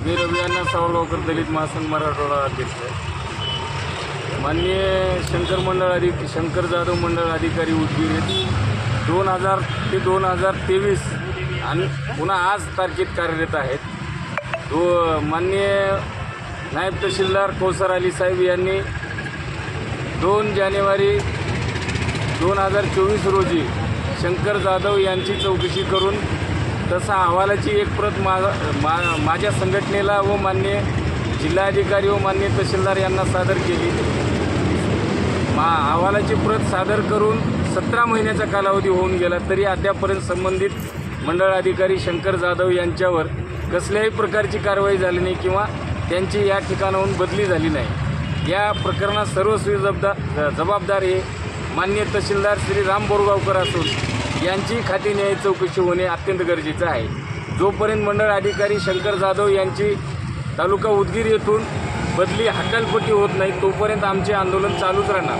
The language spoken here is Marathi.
मी रवी अण्णा सावरगावकर दलित महासंघ मराठवाडा अध्यक्ष. माननीय शंकर जाधव मंडळ अधिकारी उदगीर 2000 ते 2023 आणि पुन्हा आज तारखेत कार्यरत आहेत. माननीय नायब तहसीलदार कौसर अली साहेब यांनी 2 जानेवारी 2024 रोजी शंकर जाधव यांची चौकशी करून तसा अहवालाची एक प्रत माझ्या संघटनेला व माननीय जिल्हाधिकारी व माननीय तहसीलदार यांना सादर केली. अहवालाची प्रत सादर करून 17 महिन्याचा कालावधी होऊन गेला तरी अद्यापर्यंत संबंधित मंडळ अधिकारी शंकर जाधव यांच्यावर कसल्याही प्रकारची कारवाई झाली नाही किंवा त्यांची या ठिकाणाहून बदली झाली नाही. या प्रकरणात सर्वस्वी जबाबदार हे माननीय तहसीलदार श्री राम बोरगावकर असून यांची खाती न्याय चौकशी होणे अत्यंत गरजेचं आहे. जोपर्यंत मंडळ अधिकारी शंकर जाधव यांची तालुका उदगीर येथून बदली हकालपट्टी होत नाही तोपर्यंत आमचे आंदोलन चालूच राहणार.